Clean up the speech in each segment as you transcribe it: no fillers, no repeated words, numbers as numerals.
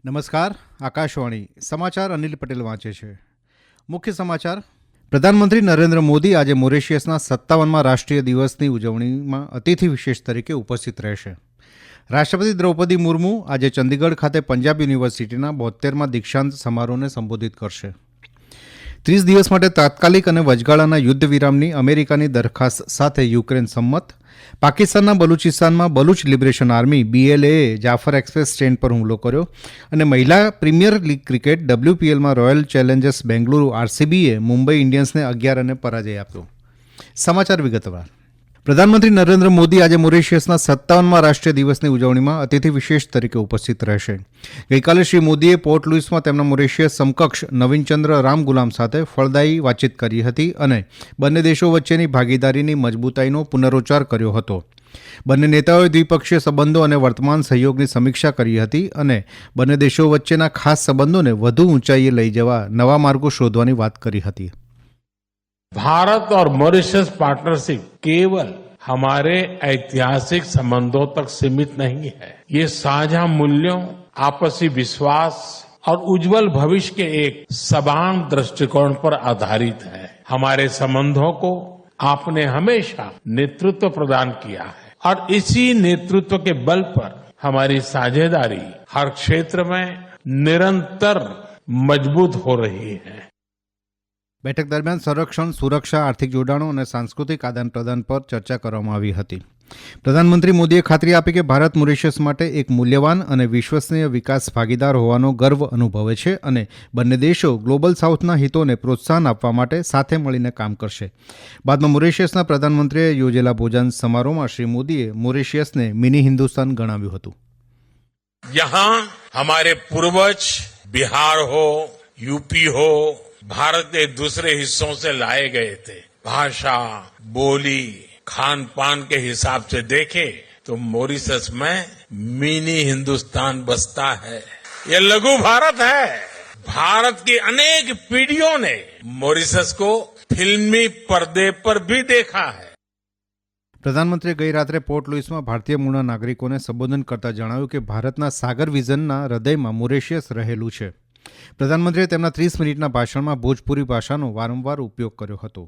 નમસ્કાર. આકાશવાણી સમાચાર અનિલ પટેલ વાંચે છે. મુખ્ય સમાચાર. પ્રધાનમંત્રી નરેન્દ્ર મોદી આજે મોરેશિયસના 57મા રાષ્ટ્રીય દિવસની ઉજવણીમાં અતિથિ વિશેષ તરીકે ઉપસ્થિત રહેશે. રાષ્ટ્રપતિ દ્રૌપદી મુર્મુ આજે ચંદીગઢ ખાતે પંજાબ યુનિવર્સિટીના 72મા દીક્ષાંત સમારોહને સંબોધિત કરશે. 30 દિવસ માટે તાત્કાલિક અને વચગાળાના યુદ્ધ વિરામની અમેરિકાની દરખાસ્ત સાથે યુક્રેન સંમત. પાકિસ્તાનના બલુચિસ્તાનમાં બલુચ લિબરેશન આર્મી BLAએ જાફર એક્સપ્રેસ ટ્રેન પર હુમલો કર્યો અને મહિલા પ્રીમિયર લીગ ક્રિકેટ WPLમાં રોયલ ચેલેન્જર્સ બેંગલુરુ RCBએ મુંબઈ ઇન્ડિયન્સને 11 રને પરાજય આપ્યો. સમાચાર વિગતવાર. પ્રધાનમંત્રી નરેન્દ્ર મોદી આજે મોરેશિયસના 57મા રાષ્ટ્રીય દિવસની ઉજવણીમાં અતિથિ વિશેષ તરીકે ઉપસ્થિત રહેશે. ગઈકાલે શ્રી મોદીએ પોર્ટ લુઇસમાં તેમના મોરેશિયસ સમકક્ષ નવીનચંદ્ર રામગુલામ સાથે ફળદાયી વાતચીત કરી હતી અને બંને દેશો વચ્ચેની ભાગીદારીની મજબૂતાઈનો પુનરોચ્ચાર કર્યો હતો. બંને નેતાઓએ દ્વિપક્ષીય સંબંધો અને વર્તમાન સહયોગની સમીક્ષા કરી હતી અને બંને દેશો વચ્ચેના ખાસ સંબંધોને વધુ ઊંચાઈએ લઈ જવા નવા માર્ગો શોધવાની વાત કરી હતી. भारत और मॉरिशस पार्टनरशिप केवल हमारे ऐतिहासिक संबंधों तक सीमित नहीं है. ये साझा मूल्यों, आपसी विश्वास और उज्जवल भविष्य के एक समान दृष्टिकोण पर आधारित है. हमारे संबंधों को आपने हमेशा नेतृत्व प्रदान किया है और इसी नेतृत्व के बल पर हमारी साझेदारी हर क्षेत्र में निरंतर मजबूत हो रही है. બેઠક દરમિયાન સંરક્ષણ, સુરક્ષા, આર્થિક જોડાણો અને સાંસ્કૃતિક આદાન પ્રદાન પર ચર્ચા કરવામાં આવી હતી. પ્રધાનમંત્રી મોદીએ ખાતરી આપી કે ભારત મોરેશિયસ માટે એક મૂલ્યવાન અને વિશ્વસનીય વિકાસ ભાગીદાર હોવાનો ગર્વ અનુભવે છે અને બંને દેશો ગ્લોબલ સાઉથના હિતોને પ્રોત્સાહન આપવા માટે સાથે મળીને કામ કરશે. બાદમાં મોરેશિયસના પ્રધાનમંત્રીએ યોજેલા ભોજન સમારોહમાં શ્રી મોદીએ મોરેશિયસને મિની હિન્દુસ્તાન ગણાવ્યું હતું. यहाँ हमारे पूर्वज बिहार हो, यूपी हो, भारत के दूसरे हिस्सों से लाए गए थे. भाषा, बोली, खान पान के हिसाब से देखें तो मॉरिशस में मिनी हिंदुस्तान बसता है. ये लघु भारत है. भारत की अनेक पीढ़ियों ने मॉरिशस को फिल्मी पर्दे पर भी देखा है. પ્રધાનમંત્રીએ ગઈ રાત્રે પોર્ટ લુઇસમાં ભારતીય મૂળના નાગરિકોને સંબોધન કરતા જણાવ્યું કે ભારતના સાગર વિઝનના હૃદયમાં મોરેશિયસ રહેલું છે. પ્રધાનમંત્રીએ તેમના 30 મિનિટના ભાષણમાં ભોજપુરી ભાષાનો વારંવાર ઉપયોગ કર્યો હતો.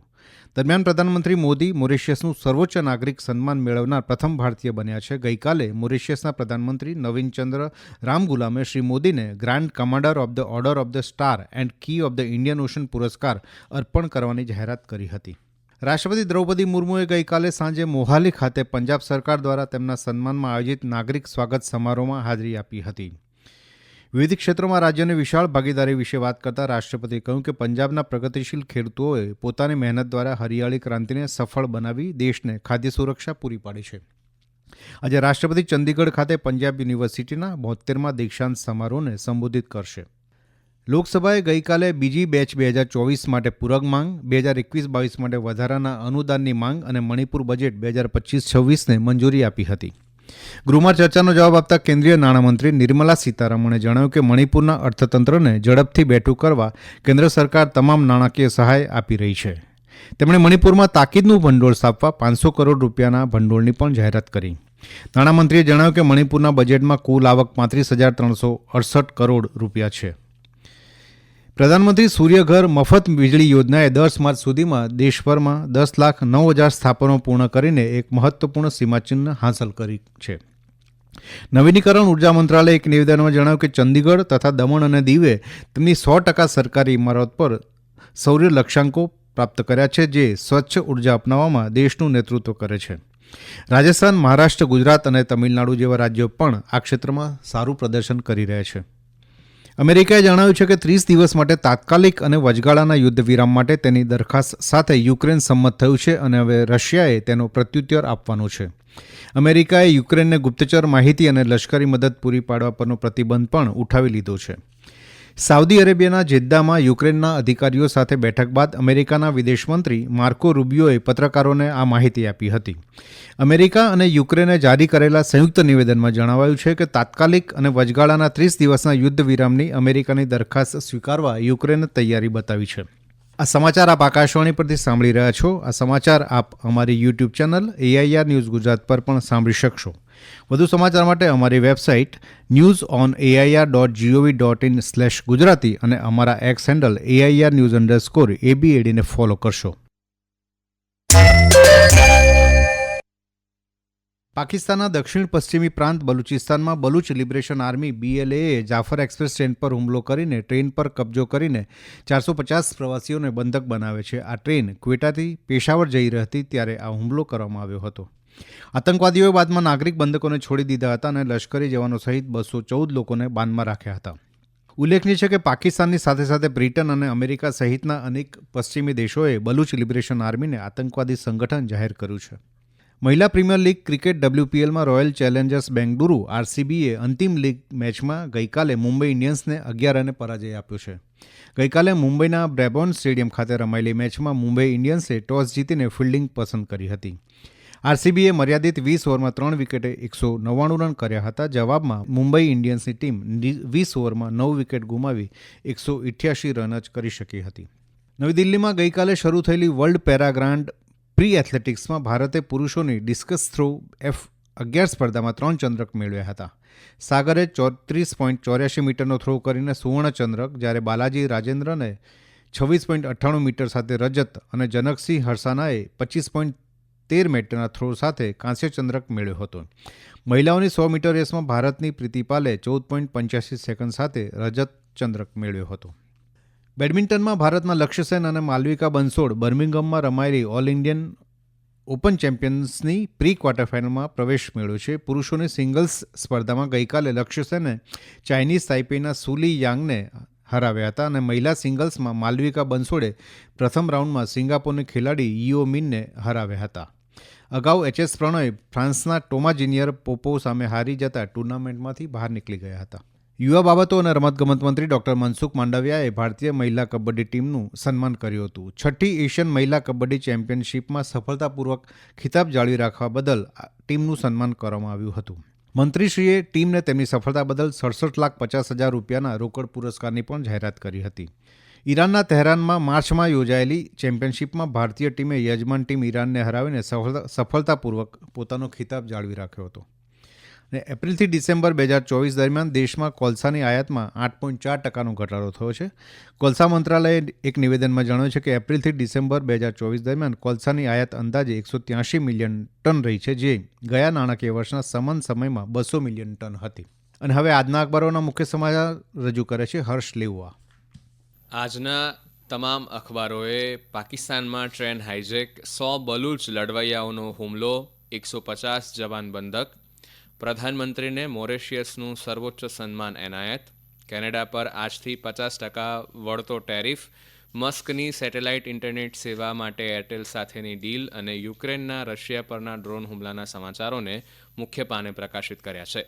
દરમિયાન પ્રધાનમંત્રી મોદી મોરેશિયસનું સર્વોચ્ચ નાગરિક સન્માન મેળવનાર પ્રથમ ભારતીય બન્યા છે. ગઈકાલે મોરેશિયસના પ્રધાનમંત્રી નવીનચંદ્ર રામગુલામે શ્રી મોદીને grand commander of the order of the star and key of the Indian Ocean પુરસ્કાર અર્પણ કરવાની જાહેરાત કરી હતી. રાષ્ટ્રપતિ દ્રૌપદી મુર્મુએ ગઈકાલે સાંજે મોહાલી ખાતે પંજાબ સરકાર દ્વારા તેમના સન્માનમાં આયોજિત નાગરિક સ્વાગત સમારોહમાં હાજરી આપી હતી. વિવિધ ક્ષેત્રોમાં રાજ્યની વિશાળ ભાગીદારી વિશે વાત કરતા રાષ્ટ્રપતિએ કહ્યું કે પંજાબના પ્રગતિશીલ ખેડૂતોએ પોતાની મહેનત દ્વારા હરિયાળી ક્રાંતિને સફળ બનાવી દેશને ખાદ્ય સુરક્ષા પૂરી પાડી છે. આજે રાષ્ટ્રપતિ ચંદીગઢ ખાતે પંજાબ યુનિવર્સિટીના 72મા દીક્ષાંત સમારોહને સંબોધિત કરશે. લોકસભાએ ગઈકાલે બીજી બેચ 2024 માટે પૂરક માંગ, 2021-22 માટે વધારાના અનુદાનની માંગ અને મણિપુર બજેટ 2025-26ને મંજૂરી આપી હતી. ગૃહમાં ચર્ચાનો જવાબ આપતા કેન્દ્રીય નાણામંત્રી નિર્મલા સીતારમણે જણાવ્યું કે મણિપુરના અર્થતંત્રને ઝડપથી બેઠું કરવા કેન્દ્ર સરકાર તમામ નાણાકીય સહાય આપી રહી છે. તેમણે મણિપુરમાં તાકીદનું ભંડોળ સ્થાપવા 500 કરોડ રૂપિયાના ભંડોળની પણ જાહેરાત કરી. નાણામંત્રીએ જણાવ્યું કે મણિપુરના બજેટમાં કુલ આવક 35,368 કરોડ રૂપિયા છે. પ્રધાનમંત્રી સૂર્યઘર મફત વીજળી યોજનાએ 10 માર્ચ સુધીમાં દેશભરમાં 10,09,000 સ્થાપનો પૂર્ણ કરીને એક મહત્વપૂર્ણ સીમાચિહ્ન હાંસલ કરી છે. નવીનીકરણ ઉર્જા મંત્રાલયે એક નિવેદનમાં જણાવ્યું કે ચંદીગઢ તથા દમણ અને દીવે તેમની 100% સરકારી ઇમારત પર સૌર લક્ષ્યાંકો પ્રાપ્ત કર્યા છે, જે સ્વચ્છ ઉર્જા અપનાવવામાં દેશનું નેતૃત્વ કરે છે. રાજસ્થાન, મહારાષ્ટ્ર, ગુજરાત અને તમિલનાડુ જેવા રાજ્યો પણ આ ક્ષેત્રમાં સારું પ્રદર્શન કરી રહ્યા છે. અમેરિકાએ જણાવ્યું છે કે 30 દિવસ માટે તાત્કાલિક અને વચગાળાના યુદ્ધ વિરામ માટે તેની દરખાસ્ત સાથે યુક્રેન સંમત થયું છે અને હવે રશિયાએ તેનો પ્રત્યુત્તર આપવાનો છે. અમેરિકાએ યુક્રેનને ગુપ્તચર માહિતી અને લશ્કરી મદદ પૂરી પાડવા પરનો પ્રતિબંધ પણ ઉઠાવી લીધો છે. સાઉદી અરેબિયાના જેદ્દામાં યુક્રેનના અધિકારીઓ સાથે બેઠક બાદ અમેરિકાના વિદેશમંત્રી માર્કો રૂબિયોએ પત્રકારોને આ માહિતી આપી હતી. અમેરિકા અને યુક્રેને જારી કરેલા સંયુક્ત નિવેદનમાં જણાવાયું છે કે તાત્કાલિક અને વચગાળાના 30 દિવસના યુદ્ધ વિરામની અમેરિકાની દરખાસ્ત સ્વીકારવા યુક્રેને તૈયારી બતાવી છે. આ સમાચાર આપ આકાશવાણી પરથી સાંભળી રહ્યા છો. આ સમાચાર આપ અમારી YouTube channel AIR news Gujarat પર પણ સાંભળી શકશો. વધુ સમાચાર માટે અમારી વેબસાઇટ newsonair.gov.in/gujarati અને અમારા એક્સ હેન્ડલ AIRnews_ABAD ને ફોલો કરશો. પાકિસ્તાનના દક્ષિણ પશ્ચિમી પ્રાંત બલુચિસ્તાનમાં બલુચ લિબરેશન આર્મી BLAએ જાફર એક્સપ્રેસ ટ્રેન પર હુમલો કરીને ટ્રેન પર કબજો કરીને 450 પ્રવાસીઓને બંધક બનાવે છે. આ ટ્રેન ક્વેટાથી પેશાવર જઈ રહી હતી ત્યારે આ હુમલો કરવામાં આવ્યો હતો. આતંકવાદીઓએ બાદમાં નાગરિક બંધકોને છોડી દીધા હતા અને લશ્કરી જવાનો સહિત 214 લોકોને બાનમાં રાખ્યા હતા. ઉલ્લેખનીય છે કે પાકિસ્તાનની સાથે સાથે બ્રિટન અને અમેરિકા સહિતના અનેક પશ્ચિમી દેશોએ બલુચ લિબરેશન આર્મીને આતંકવાદી સંગઠન જાહેર કર્યું છે. મહિલા પ્રીમિયર લીગ ક્રિકેટ WPLમાં રોયલ ચેલેન્જર્સ બેંગલુરુ RCBએ અંતિમ લીગ મેચમાં ગઈકાલે મુંબઈ ઇન્ડિયન્સને 11 રને પરાજય આપ્યો છે. ગઈકાલે મુંબઈના બ્રેબોર્ન સ્ટેડિયમ ખાતે રમાયેલી મેચમાં મુંબઈ ઇન્ડિયન્સે ટોસ જીતીને ફિલ્ડિંગ પસંદ કરી હતી. RCBએ મર્યાદિત 20 ઓવરમાં 3 વિકેટે 199 રન કર્યા હતા. જવાબમાં મુંબઈ ઇન્ડિયન્સની ટીમ 20 ઓવરમાં 9 વિકેટ ગુમાવી 188 રન જ કરી શકી હતી. નવી દિલ્હીમાં ગઈકાલે શરૂ થયેલી વર્લ્ડ પેરા ગ્રાન્ડ પ્રી એથ્લેટિક્સમાં ભારતે પુરુષોની ડિસ્કસ થ્રો F11 સ્પર્ધામાં 3 ચંદ્રક મેળવ્યા હતા. સાગરે 34.84 મીટરનો થ્રો કરીને સુવર્ણચંદ્રક, જ્યારે બાલાજી રાજેન્દ્રને 26.98 મીટર સાથે રજત અને જનકસિંહ હરસાનાએ 25.13 મીટરના થ્રો સાથે કાંસ્ય ચંદ્રક મેળવ્યો હતો. મહિલાઓની 100 મીટર રેસમાં ભારતની પ્રીતિપાલે 14.85 સેકન્ડ સાથે રજત ચંદ્રક મેળવ્યો હતો. બેડમિન્ટનમાં ભારતના લક્ષ્ય સેન અને માલવિકા બંસોડ બર્મિંગહામમાં રમાયેલી ઓલ ઇન્ડિયન ઓપન ચેમ્પિયન્સની પ્રી ક્વાર્ટર ફાઇનલમાં પ્રવેશ મેળવ્યો છે. પુરુષોની સિંગલ્સ સ્પર્ધામાં ગઈકાલે લક્ષ્ય સેને ચાઇનીઝ તાઇપેઈના સુલી યાંગને હરાવ્યા હતા અને મહિલા સિંગલ્સમાં માલવિકા બંસોડે પ્રથમ રાઉન્ડમાં સિંગાપોરની ખેલાડી યીઓ મિનને હરાવ્યા હતા. અગાઉ HS પ્રણય ફ્રાન્સના ટોમા જુનિયર પોપો સામે હારી જતા ટુર્નામેન્ટમાંથી બહાર નીકળી ગયા હતા. યુવા બાબતો અને રમતગમત મંત્રી ડોક્ટર મનસુખ માંડવિયાએ ભારતીય મહિલા કબડ્ડી ટીમનું સન્માન કર્યું હતું. 6ઠ્ઠી એશિયન મહિલા કબડ્ડી ચેમ્પિયનશિપમાં સફળતાપૂર્વક ખિતાબ જાળવી રાખવા બદલ ટીમનું સન્માન કરવામાં આવ્યું હતું. મંત્રીશ્રીએ ટીમને તેમની સફળતા બદલ 67,50,000 રૂપિયાના રોકડ પુરસ્કારની પણ જાહેરાત કરી હતી. ઈરાનના તહેરાનમાં માર્ચમાં યોજાયેલી ચેમ્પિયનશિપમાં ભારતીય ટીમે યજમાન ટીમ ઈરાનને હરાવીને સફળતાપૂર્વક પોતાનો ખિતાબ જાળવી રાખ્યો હતો. અને એપ્રિલથી ડિસેમ્બર 2024 દરમિયાન દેશમાં કોલસાની આયાતમાં 8.4% ઘટાડો થયો છે. કોલસા મંત્રાલયે એક નિવેદનમાં જણાવ્યું છે કે એપ્રિલથી ડિસેમ્બર 2024 દરમિયાન કોલસાની આયાત અંદાજે 183 મિલિયન ટન રહી છે, જે ગયા નાણાકીય વર્ષના સમાન સમયમાં 200 મિલિયન ટન હતી. અને હવે આજના અખબારોના મુખ્ય સમાચાર રજૂ કરે છે હર્ષ લેવા. આજના તમામ અખબારોએ પાકિસ્તાનમાં ટ્રેન હાઇજેક, 100 બલુચ લડવૈયાઓનો હુમલો, 150 જવાન બંધક, પ્રધાનમંત્રીને મોરેશિયસનું સર્વોચ્ચ સન્માન એનાયત, કેનેડા પર આજથી 50% વળતો ટેરિફ, મસ્કની સેટેલાઇટ ઇન્ટરનેટ સેવા માટે એરટેલ સાથેની ડીલ અને યુક્રેનના રશિયા પરના ડ્રોન હુમલાના સમાચારોને મુખ્ય પાને પ્રકાશિત કર્યા છે.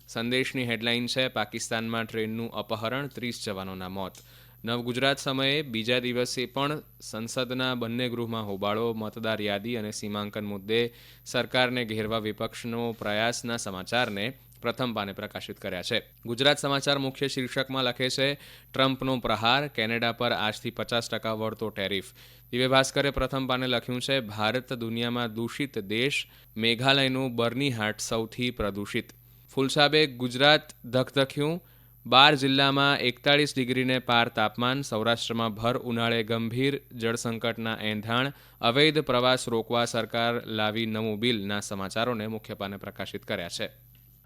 સંદેશની હેડલાઇન છે, પાકિસ્તાનમાં ટ્રેનનું અપહરણ, 30 જવાનોના મોત. નવગુજરાત સમયે બીજા દિવસે પણ સંસદના બંને ગૃહમાં હોબાળો, મતદાર યાદી અને સીમાંકન મુદ્દે સરકારને ઘેરવા વિપક્ષનો પ્રયાસના સમાચારને પ્રથમ પાને પ્રકાશિત કર્યા છે. ગુજરાત સમાચાર મુખ્ય શીર્ષકમાં લખે છે, ટ્રમ્પનો પ્રહાર, કેનેડા પર આજથી 50% વળતો ટેરિફ. દિવ્ય ભાસ્કરે પ્રથમ પાને લખ્યું છે, ભારત દુનિયામાં દૂષિત દેશ, મેઘાલયનું બર્નીહાટ સૌથી પ્રદૂષિત. ફુલસાબે ગુજરાત ધકધક્યું, 12 જિલ્લામાં 41 ડિગ્રીને પાર તાપમાન, સૌરાષ્ટ્રમાં ભર ઉનાળે ગંભીર જળસંકટના એંધાણ, અવૈધ પ્રવાસ રોકવા સરકાર લાવી નવું બિલના સમાચારોને મુખ્ય પાને પ્રકાશિત કર્યા છે.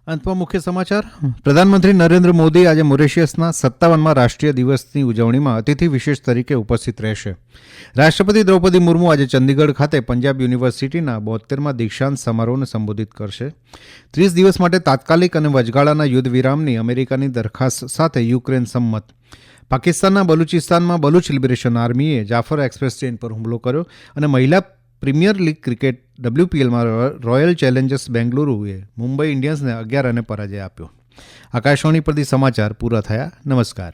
અંતમાં મુખ્ય સમાચાર. પ્રધાનમંત્રી નરેન્દ્ર મોદી આજે મોરેશિયસના 57મા રાષ્ટ્રીય દિવસની ઉજવણીમાં અતિથિ વિશેષ તરીકે ઉપસ્થિત રહેશે. રાષ્ટ્રપતિ દ્રૌપદી મુર્મુ આજે ચંદીગઢ ખાતે પંજાબ યુનિવર્સિટીના 72મા દીક્ષાંત સમારોહને સંબોધિત કરશે. 30 દિવસ માટે તાત્કાલિક અને વચગાળાના યુદ્ધ વિરામની અમેરિકાની દરખાસ્ત સાથે યુક્રેન સંમત. પાકિસ્તાનના બલુચિસ્તાનમાં બલુચ લિબરેશન આર્મીએ જાફર એક્સપ્રેસ ટ્રેન પર હુમલો કર્યો અને મહિલા પ્રીમિયર લીગ ક્રિકેટ WPLમાં રોયલ ચેલેન્જર્સ બેંગલુરુએ મુંબઈ ઇન્ડિયન્સને 11 રને પરાજય આપ્યો. આકાશવાણી પરથી સમાચાર પૂરા થયા. નમસ્કાર.